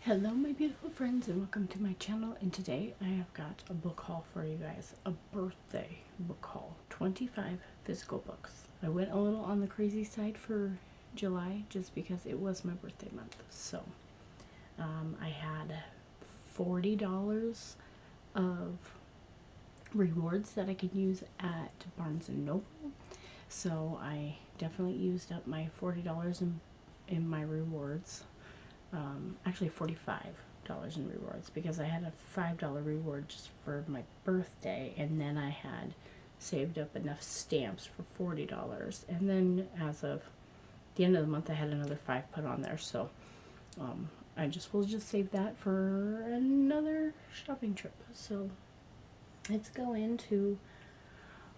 Hello my beautiful friends and welcome to my channel, and today I have got a book haul for you guys. A birthday book haul. 25 physical books. I went a little on the crazy side for July just because it was my birthday month. So I had $40 of rewards that I could use at Barnes & Noble. So I definitely used up my $40 in my rewards. Actually $45 in rewards because I had a $5 reward just for my birthday, and then I had saved up enough stamps for $40, and then as of the end of the month I had another 5 put on there. So I will just save that for another shopping trip. So let's go into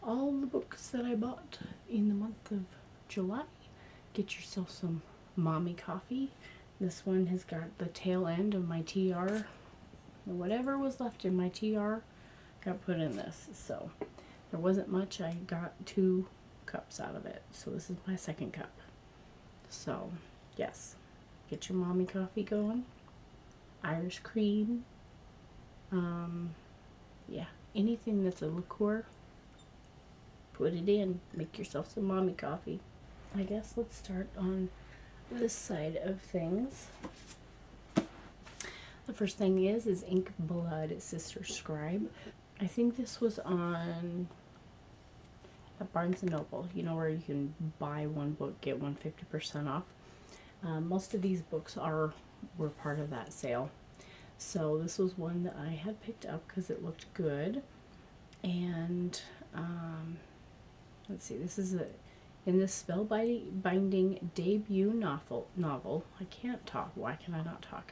all the books that I bought in the month of July. Get yourself some mommy coffee. This one has got the tail end of my TR. Whatever was left in my TR got put in this. So there wasn't much. I got 2 cups out of it. So this is my second cup. So yes, get your mommy coffee going. Irish cream. Yeah, anything that's a liqueur, put it in. Make yourself some mommy coffee. I guess let's start on this side of things. The first thing is Ink Blood Sister Scribe. I think this was on at Barnes & Noble, you know, where you can buy one book, get 150% off. Most of these books were part of that sale. So this was one that I had picked up because it looked good. And let's see, this is in this spellbinding debut novel, I can't talk. Why can I not talk?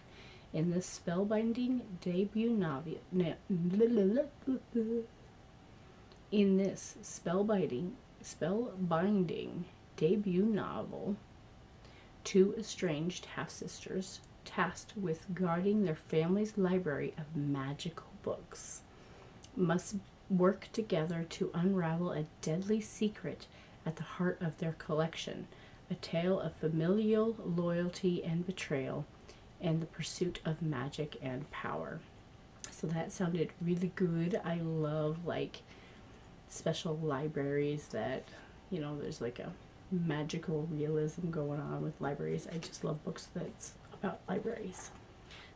In this spellbinding debut novel, in this spellbinding debut novel, 2 estranged half-sisters tasked with guarding their family's library of magical books must work together to unravel a deadly secret at the heart of their collection, a tale of familial loyalty and betrayal, and the pursuit of magic and power. So that sounded really good. I love like special libraries that, you know, there's like a magical realism going on with libraries. I just love books that's about libraries.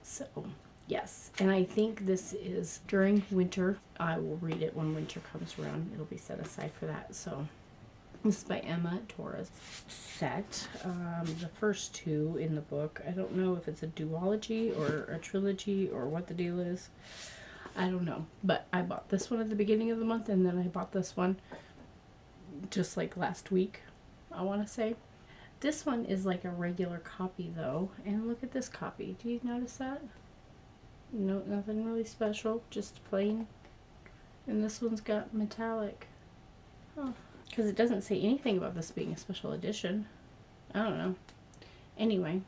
So yes, and I think this is during winter. I will read it when winter comes around. It'll be set aside for that. So this is by Emma Torres. Set. The first 2 in the book. I don't know if it's a duology or a trilogy or what the deal is. I don't know. But I bought this one at the beginning of the month, and then I bought this one just like last week, I want to say. This one is like a regular copy though. And look at this copy. Do you notice that? No, nothing really special. Just plain. And this one's got metallic. Oh. Because it doesn't say anything about this being a special edition. I don't know. Anyway,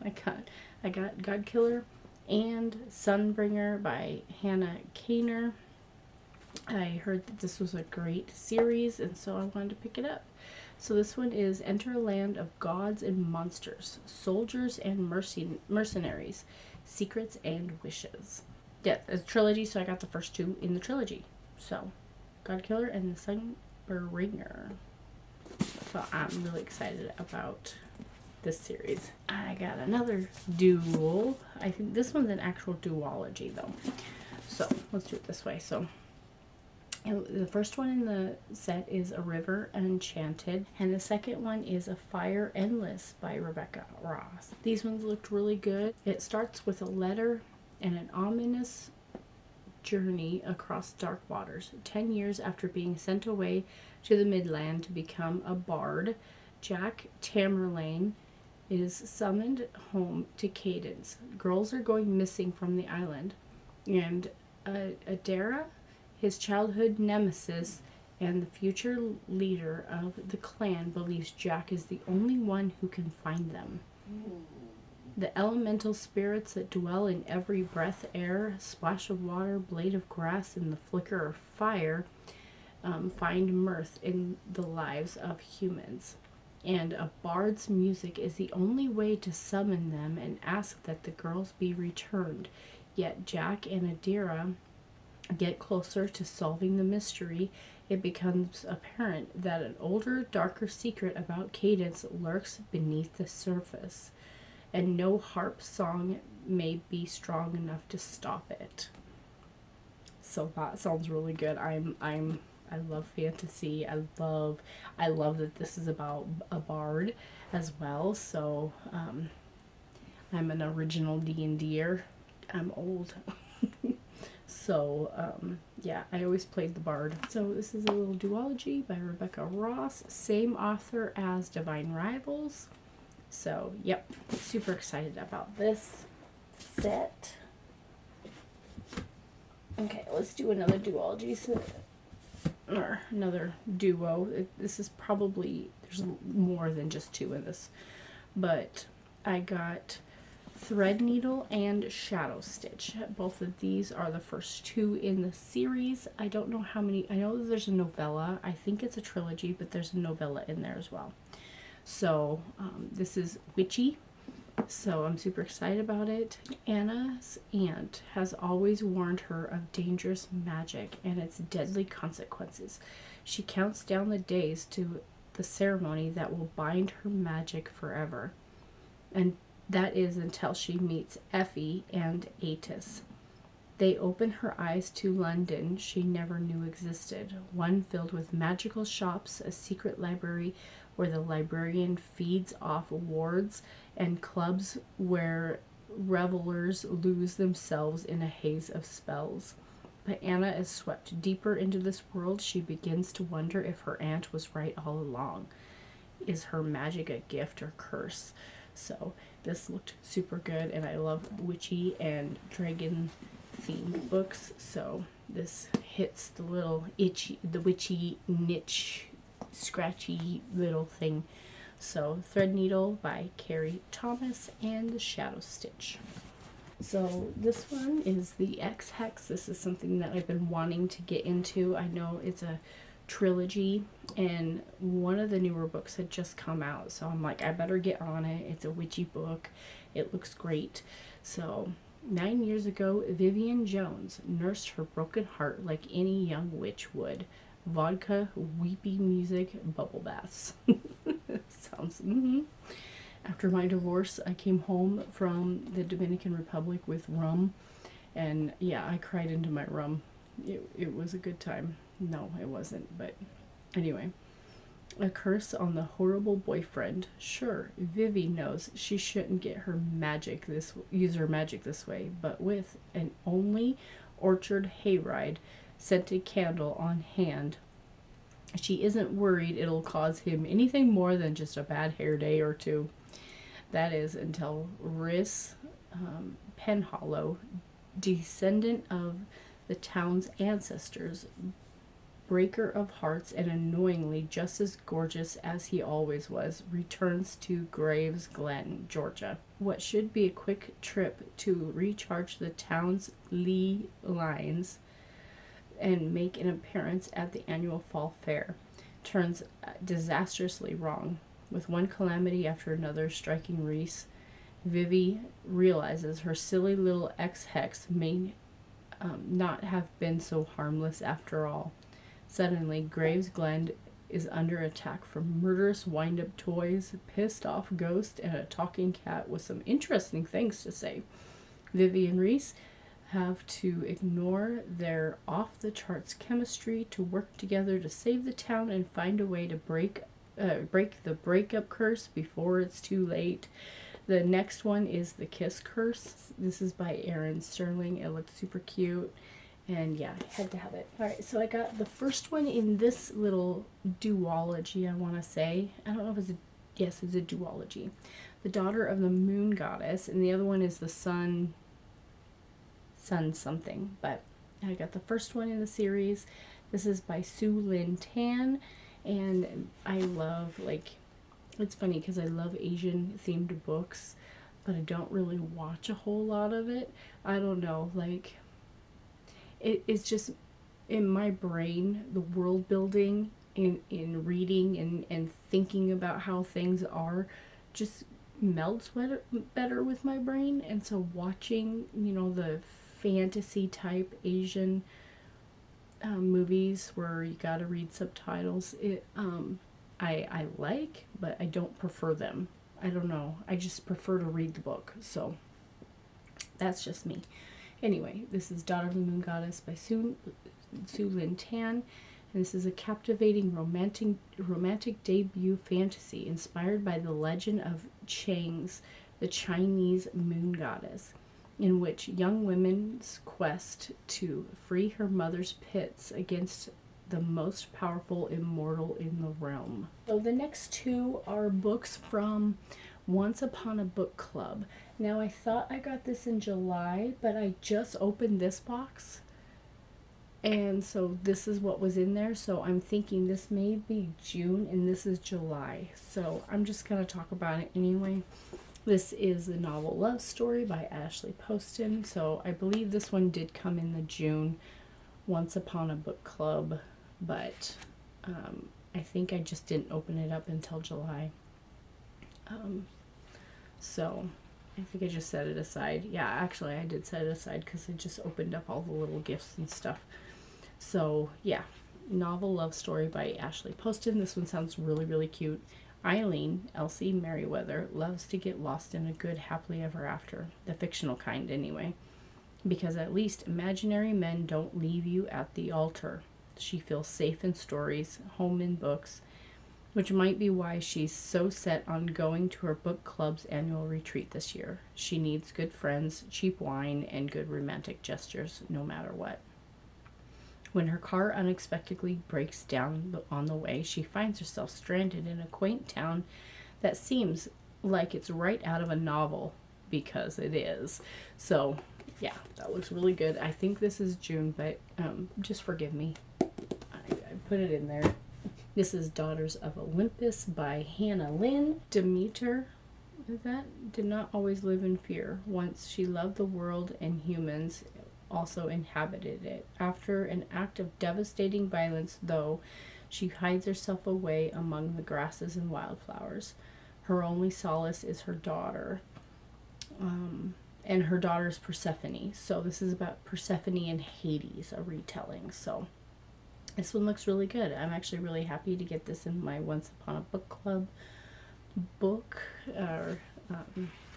I got Godkiller and Sunbringer by Hannah Kaner. I heard that this was a great series, and so I wanted to pick it up. So this one is Enter a Land of Gods and Monsters, Soldiers and Mercenaries, Secrets and Wishes. Yeah, it's a trilogy, so I got the first 2 in the trilogy. So, Godkiller and the Sunbringer. So I'm really excited about this series. I got another duel. I think this one's an actual duology though. So let's do it this way. So the first one in the set is A River Enchanted, and the second one is A Fire Endless by Rebecca Ross. These ones looked really good. It starts with a letter and an ominous journey across dark waters. 10 years after being sent away to the Midland to become a bard, Jack Tamerlane is summoned home to Cadence. Girls are going missing from the island, and Adara, his childhood nemesis and the future leader of the clan, believes Jack is the only one who can find them. The elemental spirits that dwell in every breath, air, splash of water, blade of grass, and the flicker of fire find mirth in the lives of humans. and a bard's music is the only way to summon them and ask that the girls be returned. Yet Jack and Adira get closer to solving the mystery. It becomes apparent that an older, darker secret about Cadance lurks beneath the surface, and no harp song may be strong enough to stop it. So that sounds really good. I love fantasy. I love that this is about a bard as well. So I'm an original D&D'er. I'm old. So yeah, I always played the bard. So this is a little duology by Rebecca Ross, same author as Divine Rivals. So yep, super excited about this set. Okay, let's do another duology set, or another duo. This is probably, there's more than just two in this, but I got Threadneedle and Shadow Stitch. Both of these are the first two in the series. I don't know how many. I know that there's a novella. I think it's a trilogy, but there's a novella in there as well. So this is Witchy. So I'm super excited about it. Anna's aunt has always warned her of dangerous magic and its deadly consequences. She counts down the days to the ceremony that will bind her magic forever. And that is until she meets Effie and Atis. They open her eyes to London she never knew existed, one filled with magical shops, a secret library where the librarian feeds off wards, and clubs where revelers lose themselves in a haze of spells. But Anna is swept deeper into this world. She begins to wonder if her aunt was right all along. Is her magic a gift or curse? So this looked super good, and I love witchy and dragon themed books, so this hits the little the witchy niche, scratchy little thing. So Threadneedle by Carrie Thomas and the Shadow Stitch. So this one is the X Hex. This is something that I've been wanting to get into. I know it's a trilogy, and one of the newer books had just come out, so I'm like, I better get on it. It's a witchy book. It looks great. So 9 years ago, Vivian Jones nursed her broken heart like any young witch would. Vodka, weepy music, bubble baths. Sounds. After my divorce, I came home from the Dominican Republic with rum, and yeah, I cried into my rum. It was a good time. No, it wasn't, but anyway. A curse on the horrible boyfriend. Sure, Vivi knows she shouldn't use her magic this way, but with an only orchard hayride, scented candle on hand, she isn't worried it'll cause him anything more than just a bad hair day or two. That is until Rhys Penhallow, descendant of the town's ancestors, breaker of hearts and annoyingly just as gorgeous as he always was, returns to Graves Glen, Georgia. What should be a quick trip to recharge the town's lee lines and make an appearance at the annual fall fair turns disastrously wrong. With one calamity after another striking Rhys, Vivi realizes her silly little ex-hex may not have been so harmless after all. Suddenly, Graves Glen is under attack from murderous wind-up toys, pissed off ghosts, and a talking cat with some interesting things to say. Vivi and Rhys have to ignore their off-the-charts chemistry to work together to save the town and find a way to break the breakup curse before it's too late. The next one is The Kiss Curse. This is by Erin Sterling. It looks super cute. And yeah, I had to have it. Alright, so I got the first one in this little duology, I want to say. I don't know if it's yes, it's a duology. The Daughter of the Moon Goddess. And the other one is the Sun something. But I got the first one in the series. This is by Sue Lynn Tan. And I love, it's funny because I love Asian themed books, but I don't really watch a whole lot of it. I don't know, it's just in my brain, the world building in reading and thinking about how things are just melds better with my brain. And so watching, the fantasy type Asian movies where you gotta read subtitles, I like, but I don't prefer them. I don't know. I just prefer to read the book. So that's just me. Anyway, this is Daughter of the Moon Goddess by Su Lin Tan. And this is a captivating romantic debut fantasy inspired by the legend of Chang's, the Chinese moon goddess, in which young woman's quest to free her mother's pits against the most powerful immortal in the realm. So the next two are books from Once Upon a Book Club. Now I thought I got this in July, but I just opened this box. And so this is what was in there. So I'm thinking this may be June and this is July. So I'm just going to talk about it anyway. This is the novel Love Story by Ashley Poston. So I believe this one did come in the June Once Upon a Book Club, but I think I just didn't open it up until July. So I think I just set it aside. Yeah, actually I did set it aside because I just opened up all the little gifts and stuff. So yeah, novel Love Story by Ashley Poston. This one sounds really, really cute. Eileen, Elsie Merriweather, loves to get lost in a good happily ever after, the fictional kind anyway, because at least imaginary men don't leave you at the altar. She feels safe in stories, home in books, which might be why she's so set on going to her book club's annual retreat this year. She needs good friends, cheap wine, and good romantic gestures, no matter what. When her car unexpectedly breaks down on the way, she finds herself stranded in a quaint town that seems like it's right out of a novel, because it is. So, yeah, that looks really good. I think this is June, but just forgive me. I put it in there. This is Daughters of Olympus by Hannah Lynn. Demeter, that did not always live in fear. Once she loved the world and humans also inhabited it. After an act of devastating violence, though, she hides herself away among the grasses and wildflowers. Her only solace is her daughter, and her daughter's Persephone. So this is about Persephone and Hades, a retelling. So this one looks really good. I'm actually really happy to get this in my Once Upon a Book Club book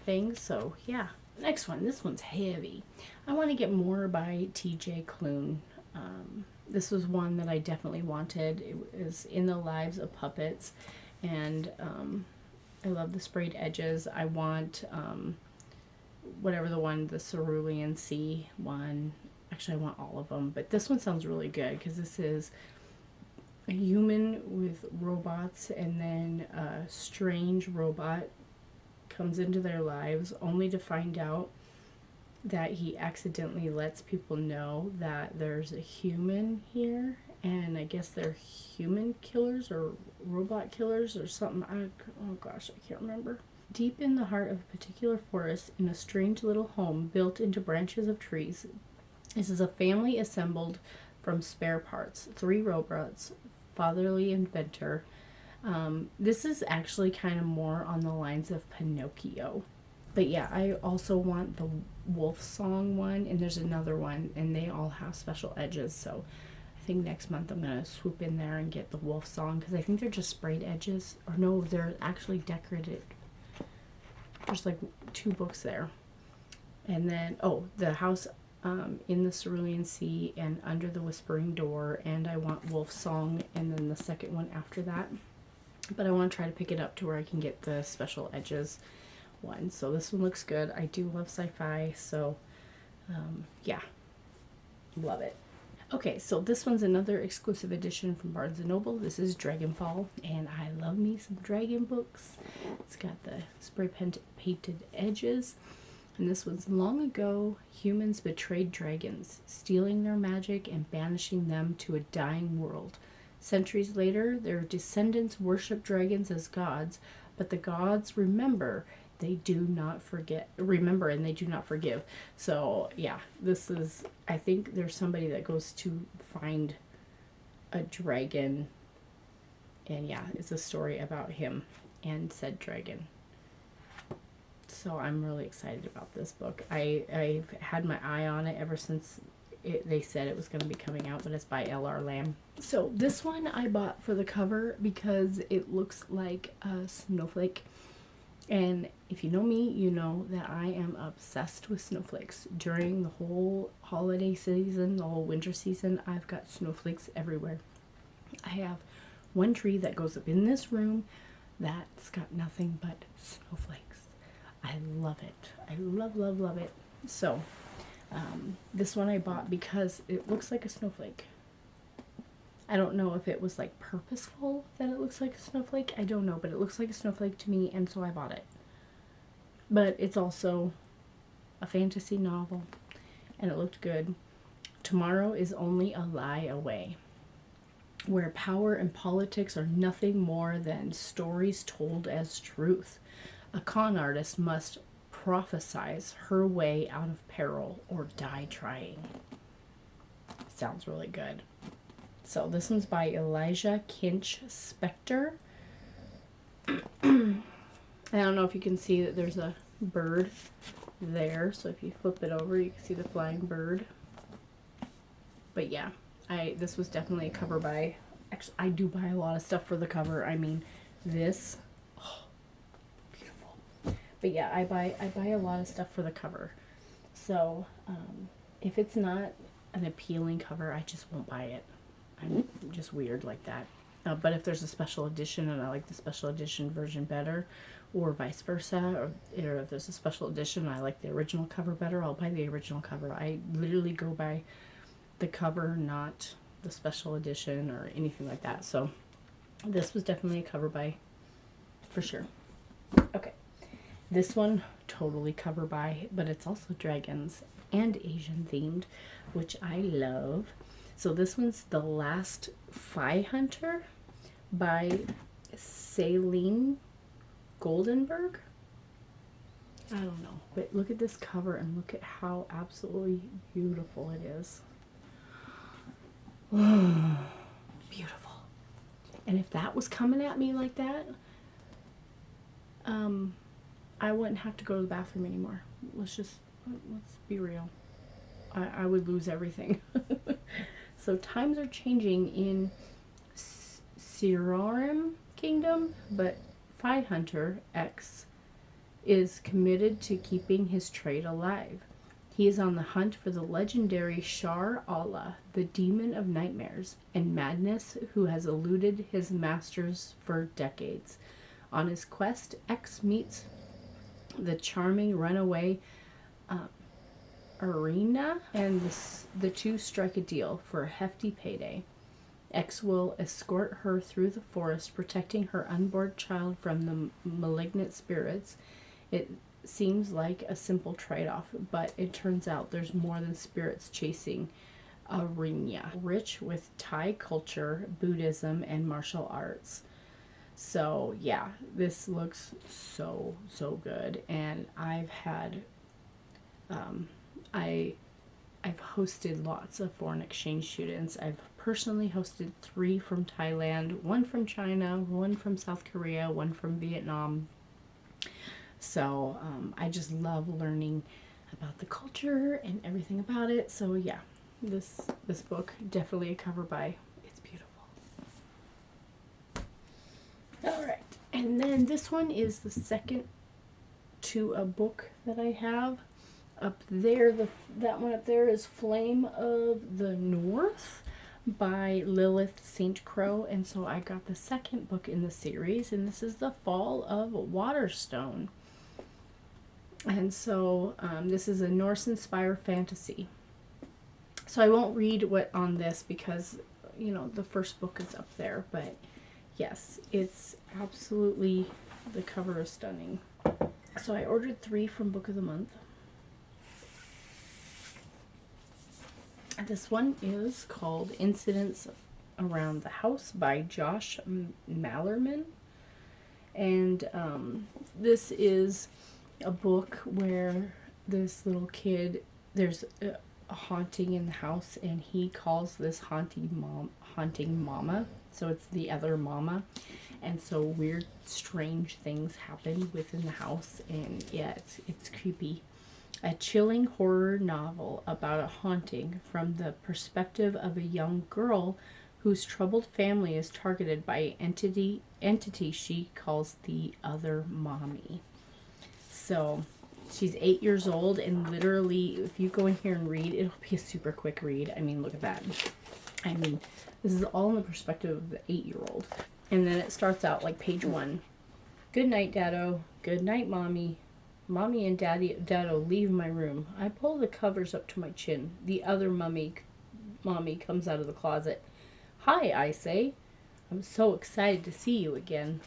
thing. So yeah. Next one. This one's heavy. I want to get more by T.J. Klune. This was one that I definitely wanted. It is In the Lives of Puppets, and I love the sprayed edges. I want whatever the Cerulean Sea one. Actually, I want all of them, but this one sounds really good because this is a human with robots, and then a strange robot comes into their lives only to find out that he accidentally lets people know that there's a human here, and I guess they're human killers or robot killers or something. Oh gosh, I can't remember. Deep in the heart of a particular forest, in a strange little home built into branches of trees, this is a family assembled from spare parts, 3 robots, fatherly inventor. This is actually kind of more on the lines of Pinocchio. But yeah, I also want the Wolf Song one, and there's another one, and they all have special edges. So I think next month I'm going to swoop in there and get the Wolf Song, because I think they're just sprayed edges. Or no, they're actually decorated. There's like 2 books there. And then, the House in the Cerulean Sea and Under the Whispering Door, and I want Wolf Song, and then the second one after that. But I want to try to pick it up to where I can get the special edges one. So this one looks good. I do love sci-fi, so yeah, love it. Okay, so this one's another exclusive edition from Barnes & Noble. This is Dragonfall, and I love me some dragon books. It's got the spray painted edges. And this one's long ago, humans betrayed dragons, stealing their magic and banishing them to a dying world. Centuries later, their descendants worship dragons as gods, but the gods remember and they do not forgive. So yeah, this is, I think there's somebody that goes to find a dragon And yeah, it's a story about him and said dragon. So I'm really excited about this book. I've had my eye on it ever since they said it was going to be coming out, but it's by L.R. Lamb. So this one I bought for the cover because it looks like a snowflake. And if you know me, you know that I am obsessed with snowflakes. During the whole holiday season, the whole winter season, I've got snowflakes everywhere. I have one tree that goes up in this room that's got nothing but snowflakes. I love it. I love, love, love it. So, this one I bought because it looks like a snowflake. I don't know if it was like purposeful that it looks like a snowflake. I don't know, but it looks like a snowflake to me, and so I bought it. But it's also a fantasy novel, and it looked good. Tomorrow is only a lie away, where power and politics are nothing more than stories told as truth. A con artist must prophesize her way out of peril or die trying. Sounds really good. So this one's by Elijah Kinch Spector. I don't know if you can see that there's a bird there. So if you flip it over, you can see the flying bird. But yeah, this was definitely a cover buy. Actually, I do buy a lot of stuff for the cover. I mean, this, oh, beautiful. But yeah, I buy a lot of stuff for the cover. So if it's not an appealing cover, I just won't buy it. I'm just weird like that. But if there's a special edition and I like the special edition version better, or vice versa, or if there's a special edition and I like the original cover better, I'll buy the original cover. I literally go by the cover, not the special edition or anything like that. So this was definitely a cover buy for sure. Okay, this one totally cover buy, but it's also dragons and Asian themed, which I love. So this one's The Last Phi Hunter by Celine Goldenberg. I don't know, but look at this cover and look at how absolutely beautiful it is. Beautiful. And if that was coming at me like that, I wouldn't have to go to the bathroom anymore. Let's be real. I would lose everything. So times are changing in Sirarim Kingdom, but Phi Hunter X is committed to keeping his trade alive. He is on the hunt for the legendary Shar Allah, the demon of nightmares and madness who has eluded his masters for decades. On his quest, X meets the charming runaway Arena, and the two strike a deal for a hefty payday. X will escort her through the forest, protecting her unborn child from the malignant spirits. It seems like a simple trade-off, but it turns out there's more than spirits chasing Arena, rich with Thai culture, Buddhism, and martial arts. So yeah, this looks so good, and I've had I've hosted lots of foreign exchange students. I've personally hosted 3 from Thailand, 1 from China, 1 from South Korea, 1 from Vietnam. So I just love learning about the culture and everything about it. So yeah, this book, definitely a cover buy. It's beautiful. All right, and then this one is the second to a book that I have. Up there, that one up there is Flame of the North by Lilith St. Crow, and so I got the second book in the series, and this is The Fall of Waterstone. And so this is a Norse-inspired fantasy. So I won't read what on this because, you know, the first book is up there, but yes, it's absolutely, the cover is stunning. So I ordered 3 from Book of the Month. This one is called Incidents Around the House by Josh Malerman. And this is a book where this little kid, there's a haunting in the house, and he calls this haunting mama. So it's the other mama. And so weird, strange things happen within the house. And yeah, it's creepy. A chilling horror novel about a haunting from the perspective of a young girl whose troubled family is targeted by entity she calls the other mommy. So she's 8 years old, and literally, if you go in here and read, it'll be a super quick read. I mean, look at that. I mean, this is all in the perspective of the 8-year-old. And then it starts out like page 1. Good night, Daddo. Good night, Mommy. Mommy and Daddo leave my room. I pull the covers up to my chin. The other mommy comes out of the closet. Hi, I say. I'm so excited to see you again.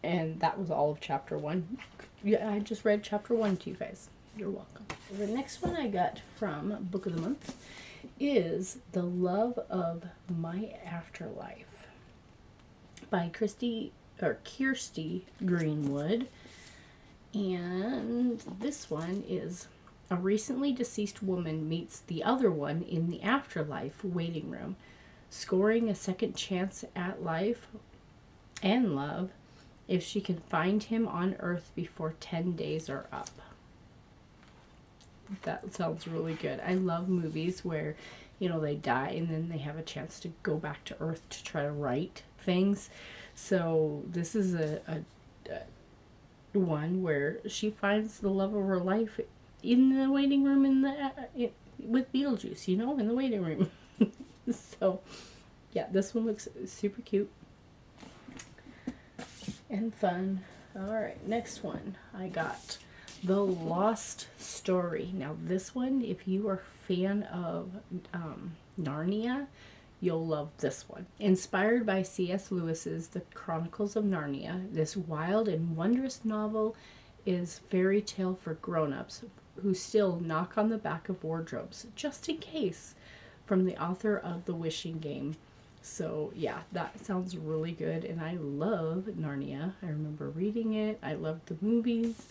And that was all of chapter 1. Yeah, I just read chapter 1 to you guys. You're welcome. The next one I got from Book of the Month is The Love of My Afterlife by Kirsty Greenwood. And this one is a recently deceased woman meets the other one in the afterlife waiting room, scoring a second chance at life and love if she can find him on Earth before 10 days are up. That sounds really good. I love movies where, they die and then they have a chance to go back to Earth to try to right things. So this is a one where she finds the love of her life in the waiting room with Beetlejuice, in the waiting room. So, yeah, this one looks super cute and fun. All right, next one I got The Lost Story. Now, this one, if you are a fan of Narnia, you'll love this one. Inspired by C.S. Lewis's The Chronicles of Narnia, this wild and wondrous novel is fairy tale for grown-ups who still knock on the back of wardrobes, just in case, from the author of The Wishing Game. So, yeah, that sounds really good, and I love Narnia. I remember reading it. I loved the movies.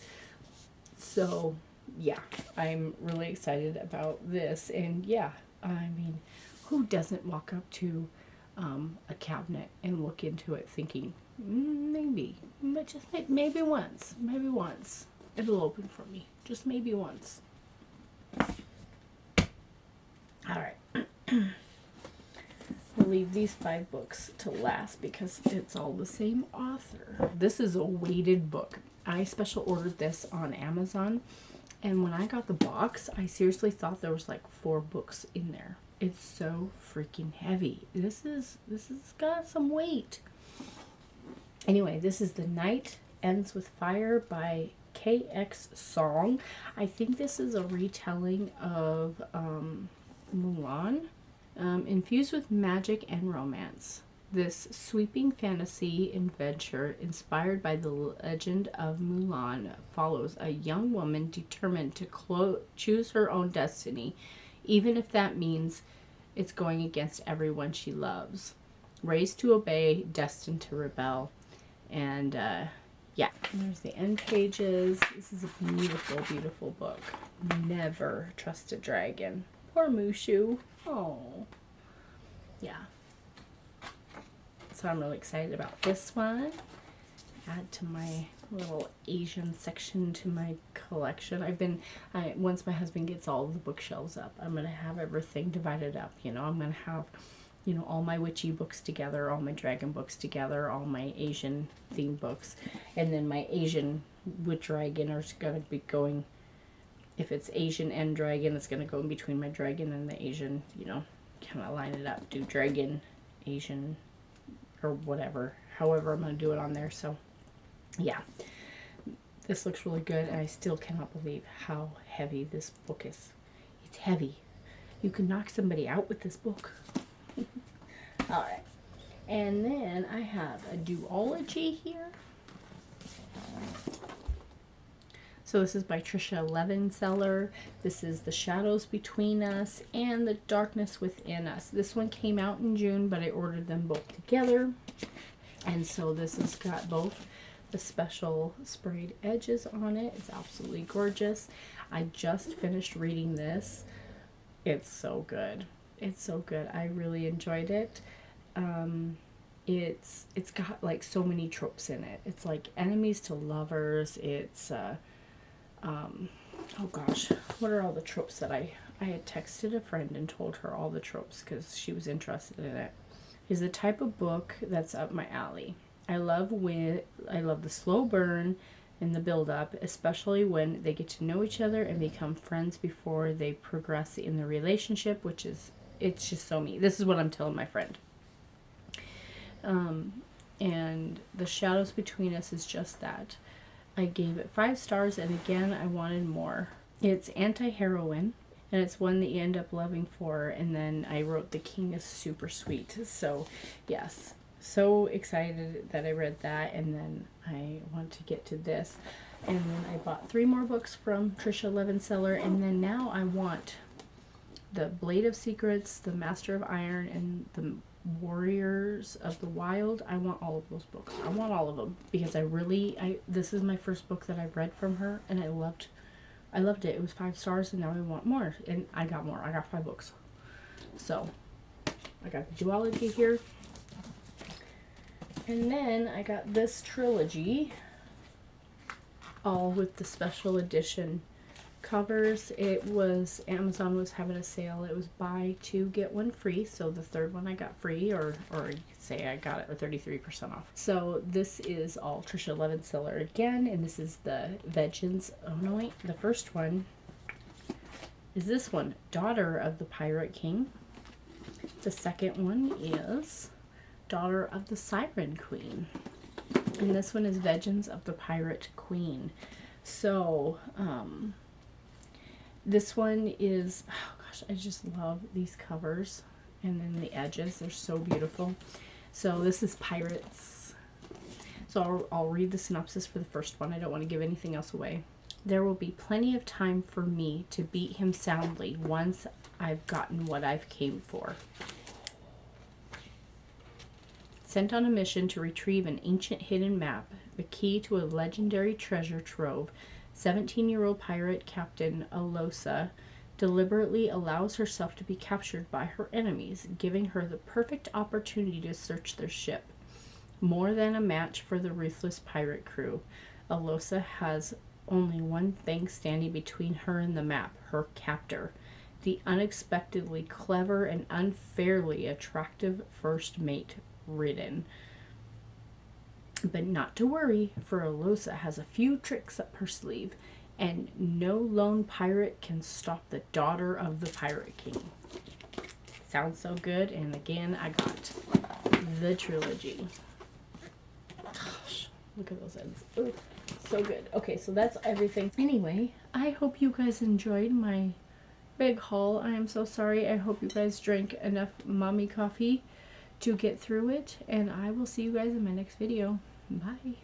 So, yeah, I'm really excited about this, and yeah, I mean, who doesn't walk up to a cabinet and look into it thinking, maybe, but just maybe once, it'll open for me. Just maybe once. All right. We'll leave these 5 books to last because it's all the same author. This is a weighted book. I special ordered this on Amazon, and when I got the box, I seriously thought there was like 4 books in there. It's so freaking heavy. This is got some weight. Anyway, this is The Night Ends with Fire by KX Song. I think this is a retelling of Mulan, infused with magic and romance. This sweeping fantasy adventure, inspired by the legend of Mulan, follows a young woman determined to choose her own destiny, even if that means it's going against everyone she loves. Raised to obey, destined to rebel. And yeah, and there's the end pages. This is a beautiful, beautiful book. Never trust a dragon. Poor Mushu. Oh. Yeah. So I'm really excited about this one. Add to my little Asian section to my collection. Once my husband gets all of the bookshelves up, I'm going to have everything divided up. I'm going to have, all my witchy books together, all my dragon books together, all my Asian themed books. And then my Asian with dragon are going to be going, if it's Asian and dragon, it's going to go in between my dragon and the Asian, kind of line it up. Do dragon, Asian, or whatever. However I'm going to do it on there. So, yeah. This looks really good, and I still cannot believe how heavy this book is. It's heavy. You can knock somebody out with this book. Alright. And then I have a duology here. So this is by Tricia Levenseller. This is The Shadows Between Us and The Darkness Within Us. This one came out in June, but I ordered them both together. And so this has got both the special sprayed edges on it. It's absolutely gorgeous. I just finished reading this. It's so good. It's so good. I really enjoyed it. It's got like so many tropes in it. It's like enemies to lovers. It's oh gosh, what are all the tropes that I had texted a friend and told her all the tropes because she was interested in it. Is the type of book that's up my alley. I love the slow burn and the build up, especially when they get to know each other and become friends before they progress in the relationship, which is, it's just so me. This is what I'm telling my friend. And the shadows between us is just that. I gave it 5 stars, and again, I wanted more. It's anti-heroine, and it's one that you end up loving for, and then I wrote the king is super sweet. So, yes, so excited that I read that, and then I want to get to this. And then I bought 3 more books from Trisha Levenseller, and then now I want the Blade of Secrets, the Master of Iron, and the Warriors of the Wild. I want all of those books. I want all of them because this is my first book that I've read from her, and I loved it. It was 5 stars, and now I want more, and I got more. I got 5 books. So I got the duology here, and then I got this trilogy, all with the special edition covers. It was, Amazon was having a sale. It was buy 2 get 1 free, so the third one I got free, or you could say I got it for 33% off. So this is all Trisha Levenseller again, and this is the Vengeance. Oh no, wait, the first one is this one, Daughter of the Pirate King. The second one is Daughter of the Siren Queen, and this one is Vengeance of the Pirate Queen. So this one is, oh gosh, I just love these covers, and then the edges, they're so beautiful. So this is Pirates. So I'll read the synopsis for the first one. I don't want to give anything else away. There will be plenty of time for me to beat him soundly once I've gotten what I've came for. Sent on a mission to retrieve an ancient hidden map, the key to a legendary treasure trove, 17-year-old pirate Captain Alosa deliberately allows herself to be captured by her enemies, giving her the perfect opportunity to search their ship. More than a match for the ruthless pirate crew, Alosa has only one thing standing between her and the map, her captor, the unexpectedly clever and unfairly attractive first mate, Ridden. But not to worry, for Alosa has a few tricks up her sleeve, and no lone pirate can stop the Daughter of the Pirate King. Sounds so good, and again, I got the trilogy. Gosh, look at those ends. Ooh, so good. Okay, so that's everything. Anyway, I hope you guys enjoyed my big haul. I am so sorry. I hope you guys drank enough mommy coffee to get through it, and I will see you guys in my next video. Bye.